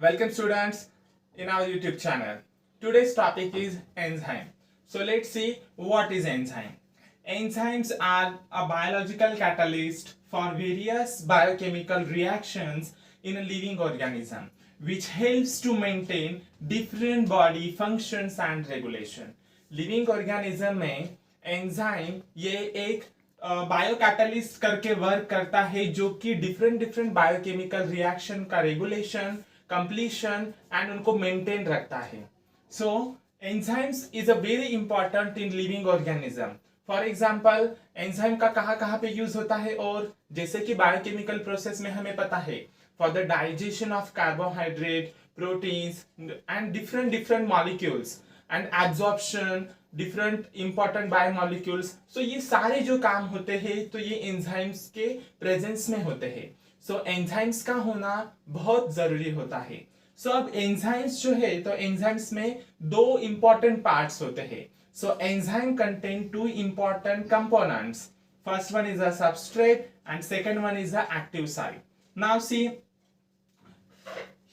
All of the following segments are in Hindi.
Welcome students in our YouTube channel. Today's topic is enzyme. So let's see what is enzyme. Enzymes are a biological catalyst for various biochemical reactions in a living organism which helps to maintain different body functions and regulation. Living organism में enzyme ये एक बायोकैटलिस्ट करके वर्क करता है जो कि डिफरेंट बायोकेमिकल रिएक्शन का रेगुलेशन कंप्लीशन एंड उनको मेंटेन रखता है. So enzymes is a very important in living organism. For example enzyme का कहाँ पे यूज होता है, और जैसे कि बायोकेमिकल प्रोसेस में हमें पता है for the digestion of carbohydrate proteins and different molecules and absorption different important biomolecules. So ये सारे जो काम होते हैं तो ये एंजाइम्स के प्रेजेंस में होते हैं. सो एंजाइम्स का होना बहुत जरूरी होता है. सो अब एंजाइम्स जो है तो एंजाइम्स में दो इंपॉर्टेंट पार्ट्स होते हैं. So enzyme contain two important components. First one is a substrate and second one is a active site. Now see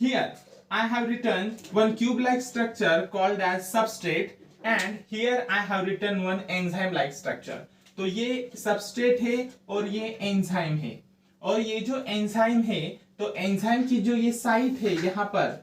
here I have written one cube-like structure called as substrate and here I have written one enzyme-like structure. तो ये substrate है और ये enzyme है, और ये जो enzyme है तो enzyme की जो ये site है यहाँ पर,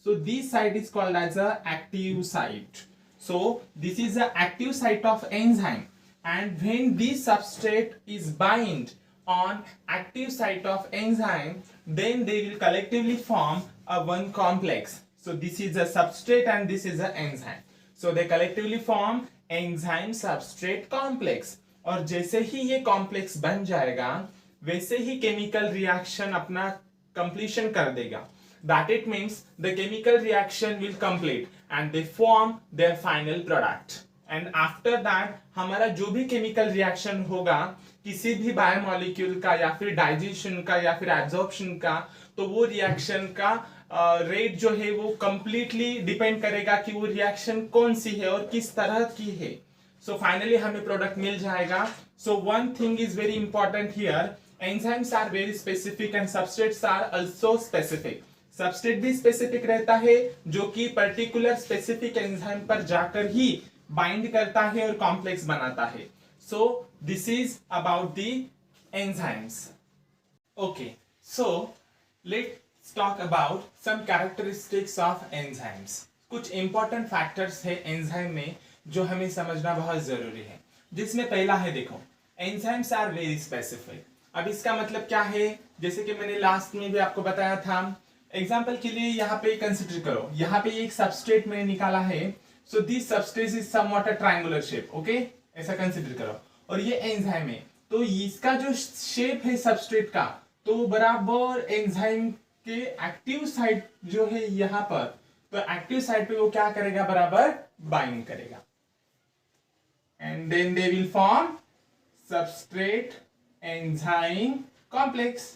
so this site is called as a active site. So this is the active site of enzyme, and when this substrate is bind on active site of enzyme, then they will collectively form a one complex. So this is a substrate and this is a enzyme. So they collectively form enzyme substrate complex. और जैसे ही ये complex बन जाएगा वैसे ही chemical reaction अपना completion कर देगा. That it means the chemical reaction will complete and they form their final product. And after that हमारा जो भी chemical reaction होगा किसी भी बायोमॉलिक्यूल का या फिर डाइजेशन का या फिर एब्जॉर्प्शन का, तो वो रिएक्शन का रेट जो है वो कंप्लीटली डिपेंड करेगा कि वो रिएक्शन कौन सी है और किस तरह की है. सो फाइनली हमें प्रोडक्ट मिल जाएगा. So one thing is very important here, enzymes are very specific and substrates are also specific. Substrate भी स्पेसिफिक रहता है जो कि पर्टिकुलर स्पेसिफिक एंजाइम पर जाकर ही बाइंड करता है और कॉम्प्लेक्स बनाता है. So this is about the enzymes. Okay, so let's talk about some characteristics of enzymes. कुछ important factors है enzyme में जो हमें समझना बहुत जरूरी है, जिसमें पहला है देखो enzymes are very specific. अब इसका मतलब क्या है, जैसे कि मैंने लास्ट में भी आपको बताया था. एग्जाम्पल के लिए यहाँ पे कंसिडर करो, यहाँ पे एक सबस्ट्रेट मैंने निकाला है. So this substrate is somewhat a triangular shape. Okay, ऐसा कंसिडर करो, और ये एंजाइम है तो इसका जो शेप है सबस्ट्रेट का तो बराबर एंजाइम के एक्टिव साइट जो है यहाँ पर, तो एक्टिव साइट पे वो क्या करेगा, बराबर बाइंड करेगा and then they will form substrate enzyme complex.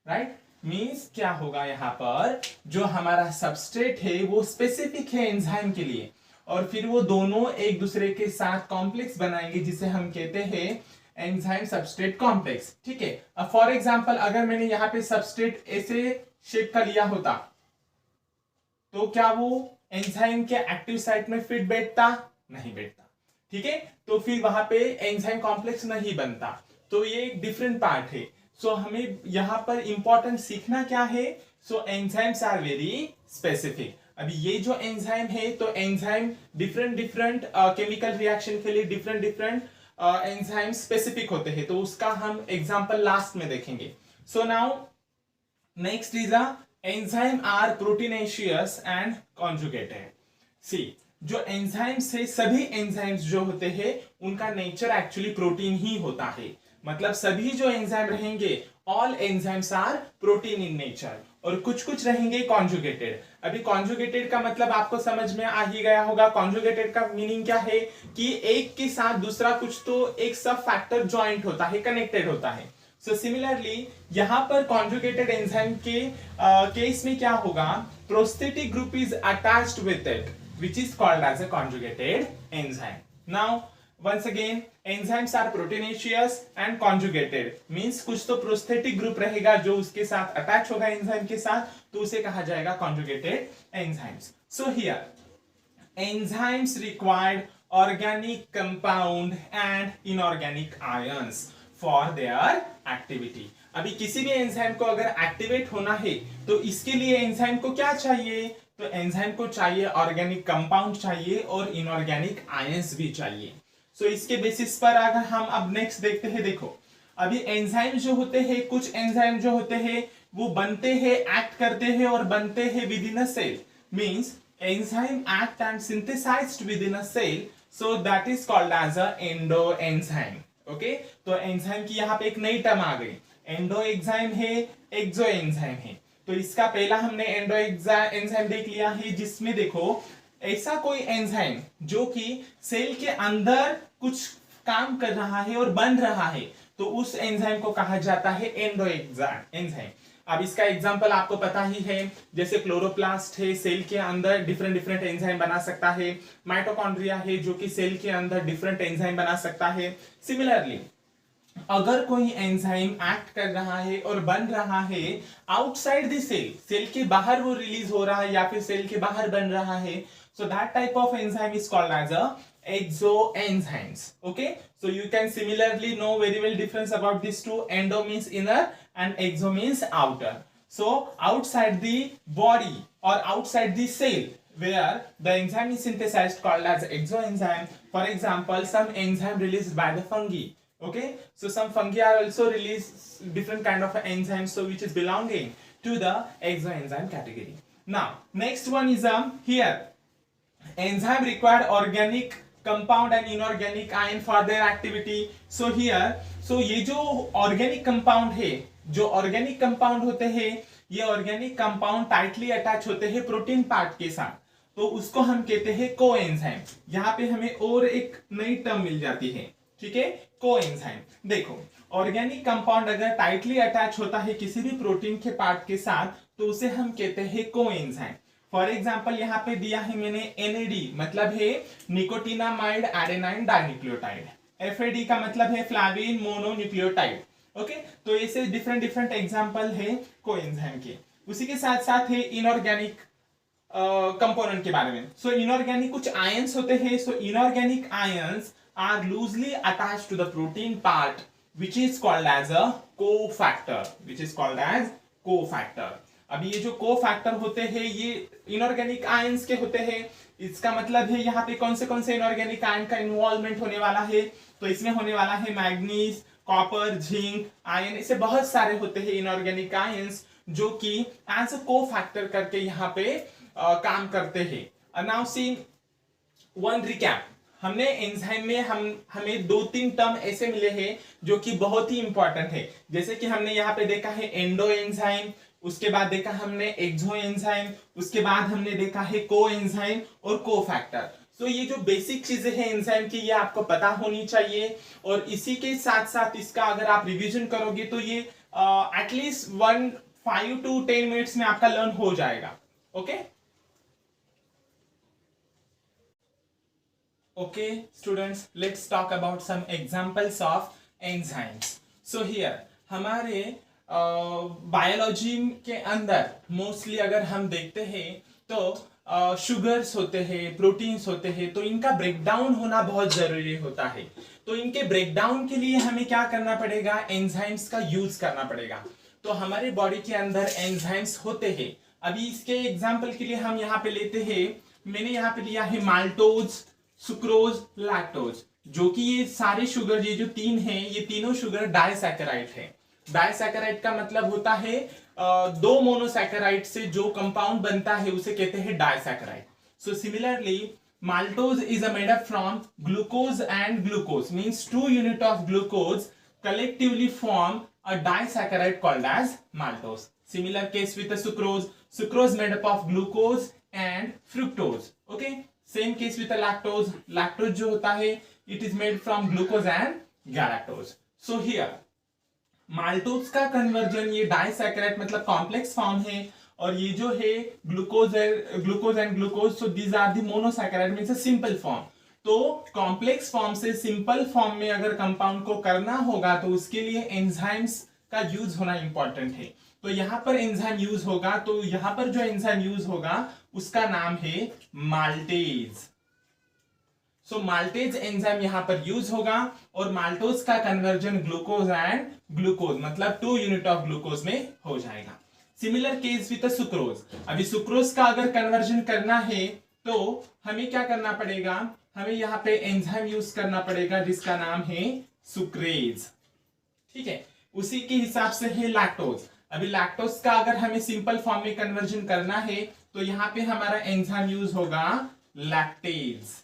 Right, means क्या होगा, यहाँ पर जो हमारा सबस्ट्रेट है वो स्पेसिफिक है एंजाइम के लिए, और फिर वो दोनों एक दूसरे के साथ कॉम्प्लेक्स बनाएंगे जिसे हम कहते हैं एंजाइम सबस्ट्रेट कॉम्प्लेक्स. ठीक है, अब फॉर एग्जांपल अगर मैंने यहाँ पे सबस्ट्रेट ऐसे शेप का लिया होता तो क्या वो एंजाइम के एक्टिव साइट में फिट बैठता, नहीं बैठता. ठीक है, तो फिर वहां पे एंजाइम कॉम्प्लेक्स नहीं बनता. तो ये एक डिफरेंट पार्ट है. सो हमें यहाँ पर इंपॉर्टेंट सीखना क्या है, so enzymes are very specific. अभी ये जो एंजाइम है तो एंजाइम डिफरेंट केमिकल रिएक्शन के लिए डिफरेंट एंजाइम स्पेसिफिक होते हैं, तो उसका हम एग्जांपल लास्ट में देखेंगे. So now next is a enzyme are proteinaceous and conjugated. See जो एंजाइम्स है, सभी एंजाइम्स जो होते हैं उनका नेचर एक्चुअली प्रोटीन ही होता है. मतलब सभी जो एंजाइम रहेंगे all enzymes are protein in nature, और कुछ रहेंगे कॉन्जुगेटेड. अभी कॉन्जुगेटेड का मतलब आपको समझ में आ ही गया होगा. कॉन्जुगेटेड का मीनिंग क्या है कि एक के साथ दूसरा कुछ तो एक सब फैक्टर ज्वाइंट होता है, कनेक्टेड होता है. सो सिमिलरली यहाँ पर कॉन्जुगेटेड एंजाइम के केस में क्या होगा, prosthetic group is attached with it which is called as a conjugated enzyme. Now once again enzymes are proteinaceous and conjugated means कुछ तो प्रोस्थेटिक ग्रुप रहेगा जो उसके साथ अटैच होगा एंजाइम के साथ, तो उसे कहा जाएगा conjugated enzymes. So here enzymes required organic compound and inorganic ions for their activity. अभी किसी भी एंजाइम को अगर एक्टिवेट होना है तो इसके लिए एंजाइम को क्या चाहिए, तो एंजाइम को चाहिए ऑर्गेनिक कंपाउंड चाहिए और इनऑर्गेनिक आयंस भी चाहिए. सो इसके बेसिस पर अगर हम अब नेक्स्ट देखते हैं, देखो अभी एंजाइम जो होते हैं, कुछ एंजाइम जो होते हैं वो बनते हैं, एक्ट करते हैं और बनते हैं within a cell. Means enzyme act and synthesized within a cell, so that is called as a endoenzyme. Okay, तो एंजाइम की यहाँ पे एक नई टर्म आ गई, एंडो एंजाइम है, एक्सो एंजाइम है. तो इसका पहला हमने एंडो एंजाइम देख लिया है, जिसमें देखो ऐसा कोई एंजाइम जो कि सेल के अंदर कुछ काम कर रहा है और बन रहा है, तो उस एंजाइम को कहा जाता है एंडो एंजाइम. अब इसका एग्जांपल आपको पता ही है, जैसे क्लोरोप्लास्ट है, सेल के अंदर डिफरेंट डिफरेंट एंजाइम बना सकता है. माइटोकॉन्ड्रिया है जो कि सेल के अंदर डिफरेंट एंजाइम बना सकता है. सिमिलरली अगर कोई एंजाइम एक्ट कर रहा है और बन रहा है आउटसाइड द सेल, सेल के बाहर वो रिलीज हो रहा है या फिर सेल के बाहर बन रहा है, so that type of enzyme is called as a exoenzymes. Okay, so you can similarly know very well difference about these two. Endo means inner and exo means outer. So outside the body or outside the cell where the enzyme is synthesized called as exoenzyme. For example, some enzyme released by the fungi. Okay, so some fungi are also release different kind of enzymes, so which is belonging to the exoenzyme category. Now next one is here enzyme required organic compound and inorganic ion for their activity. So here, so ये जो organic compound है, जो organic compound होते हैं, ये organic compound tightly attach होते हैं प्रोटीन पार्ट के साथ, तो उसको हम कहते हैं कोएंजाइम. यहाँ पे हमें और एक नई टर्म मिल जाती है, ठीक है, कोएंजाइम. देखो ऑर्गेनिक कंपाउंड अगर टाइटली अटैच होता है किसी भी प्रोटीन के पार्ट के साथ, तो उसे हम कहते हैं कोएंजाइम. फॉर एग्जाम्पल यहाँ पे दिया है मैंने NAD, मतलब है निकोटिनामाइड एडेनाइन डाइन्यूक्लियोटाइड. FAD का मतलब है फ्लाविन मोनोन्यूक्लियोटाइड. ओके, तो ऐसे डिफरेंट डिफरेंट एग्जांपल है कोएंजाइम के. उसी के साथ साथ है इनऑर्गेनिक कंपोनेंट के बारे में. सो इनऑर्गेनिक कुछ आयंस होते हैं. So inorganic ions are loosely attached to the protein part which is called as a cofactor, which is called as cofactor. अभी ये जो कोफैक्टर होते हैं ये इनऑर्गेनिक आयंस के होते हैं. इसका मतलब है यहाँ पे कौन से इनऑर्गेनिक आयन का इन्वॉल्वमेंट होने वाला है, तो इसमें होने वाला है मैग्नीज, कॉपर, जिंक आयन. इसे बहुत सारे होते हैं इनऑर्गेनिक आयंस जो कि एज अ कोफैक्टर करके यहाँ पे काम करते हैं. Now see one recap. हमने एंजाइम में हमें 2-3 टर्म ऐसे मिले हैं जो कि बहुत ही इंपॉर्टेंट है. जैसे कि हमने यहाँ पे देखा है एंडो एंजाइम, उसके बाद देखा हमने एक्सो एंजाइम, उसके बाद हमने देखा है को एंजाइम और कोफैक्टर. सो ये जो बेसिक चीजें हैं एंजाइम की, ये आपको पता होनी चाहिए. और इसी के साथ साथ इसका अगर आप रिवीजन करोगे तो ये एटलीस्ट 5 to 10 मिनट्स में आपका लर्न हो जाएगा. Okay Okay, students, let's talk about some examples of enzymes. So here, हमारे बायोलॉजी के अंदर मोस्टली अगर हम देखते हैं तो शुगर्स होते हैं, प्रोटीन्स होते हैं, तो इनका ब्रेकडाउन होना बहुत जरूरी होता है. तो इनके ब्रेकडाउन के लिए हमें क्या करना पड़ेगा, एंजाइम्स का यूज करना पड़ेगा. तो हमारे बॉडी के अंदर एंजाइम्स होते हैं. अभी इसके एग्जाम्पल के लिए हम यहाँ पे लेते हैं, मैंने यहाँ पे लिया है माल्टोज, सुक्रोज, लैक्टोज, जो कि ये सारे शुगर, ये जो 3 हैं, ये तीनों शुगर डाइसैकेराइड है. डाइसैकेराइड का मतलब होता है 2 मोनोसैकेराइड से जो कंपाउंड बनता है उसे कहते हैं disaccharide. So similarly maltose is made up from glucose and glucose, means 2 unit of glucose collectively form a disaccharide called as maltose. Similar case with the sucrose. Sucrose made up of glucose and fructose. Okay, same case with the lactose. Lactose जो होता है it is made from glucose and galactose. So here maltose का कन्वर्जन ये डाइसैकेराइड मतलब कॉम्प्लेक्स फॉर्म है, और ये जो है glucose and glucose, so these are the monosaccharide means a simple form. तो कॉम्प्लेक्स फॉर्म से सिंपल फॉर्म में अगर कंपाउंड को करना होगा तो उसके लिए एंजाइम्स का यूज होना इंपॉर्टेंट है। तो यहां पर एंजाइम यूज होगा, तो यहां पर जो एंजाइम यूज होगा उसका नाम है माल्टेज। सो माल्टेज एंजाइम यहां पर यूज होगा और माल्टोज का कन्वर्जन ग्लूकोज एंड ग्लूकोज मतलब 2 यूनिट ऑफ ग्लूकोज में हो जाएगा। Similar case with sucrose. अभी सुक्रोज का अगर कन्वर्जन करना है तो हमें क्या करना पड़ेगा, हमें यहाँ पे एंजाइम यूज करना पड़ेगा जिसका नाम है सुक्रेज। ठीक है, उसी के हिसाब से है लैक्टोज। अभी लैक्टोज का अगर हमें सिंपल फॉर्म में कन्वर्जन करना है तो यहाँ पे हमारा एंजाइम यूज होगा lactase.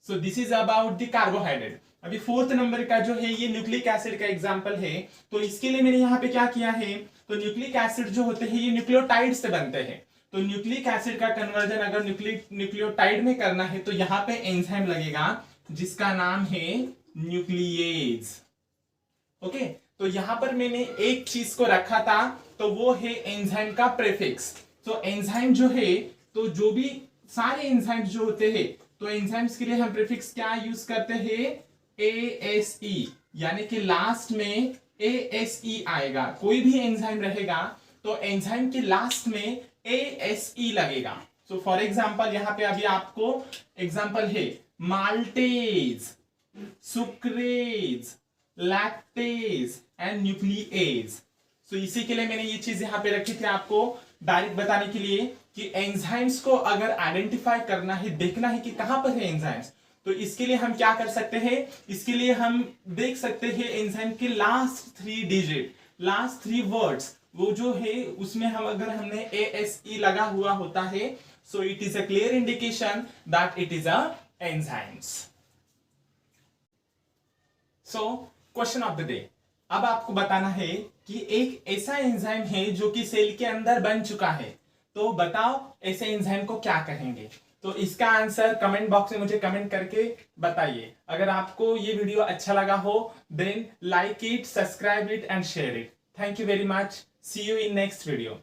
So this is about the carbohydrate. अभी फोर्थ नंबर का जो है ये न्यूक्लिक एसिड का एग्जांपल है। तो इसके लिए मैंने यहाँ पे क्या किया है, तो न्यूक्लिक एसिड जो होते हैं ये न्यूक्लियोटाइड से बनते हैं। तो न्यूक्लिक एसिड का कन्वर्जन अगर न्यूक्लियोटाइड में करना है तो यहाँ पे एंजाइम लगेगा जिसका नाम है न्यूक्लियेज। ओके, तो यहां पर मैंने एक चीज को रखा था तो वो है एंजाइम का प्रीफिक्स। तो एंजाइम जो है, तो जो भी सारे एंजाइम्स जो होते हैं तो एंजाइम्स के लिए हम प्रीफिक्स क्या यूज करते हैं, ASE, यानी कि लास्ट में ASE आएगा। कोई भी एंजाइम रहेगा तो एंजाइम के लास्ट में ASE लगेगा। सो फॉर एग्जांपल यहाँ पे अभी आपको एग्जांपल है maltase, sucrase, lactase and nuclease. So इसी के लिए मैंने ये चीज यहाँ पे रखी थी आपको डायरेक्ट बताने के लिए कि एंजाइम्स को अगर आइडेंटिफाई करना है, देखना है कि कहां पर है एंजाइम्स, तो इसके लिए हम क्या कर सकते हैं, इसके लिए हम देख सकते हैं एंजाइम के लास्ट 3 डिजिट, लास्ट 3 वर्ड्स वो जो है उसमें हम अगर हमने ASE लगा हुआ होता है so it is a clear indication that it is a enzymes. So question of the day, अब आपको बताना है कि एक ऐसा एंजाइम है जो कि सेल के अंदर बन चुका है, तो बताओ ऐसे एंजाइम को क्या कहेंगे। तो इसका आंसर कमेंट बॉक्स में मुझे कमेंट करके बताइए। अगर आपको ये वीडियो अच्छा लगा हो then like it, subscribe it and share it. Thank you very much, see you in next video.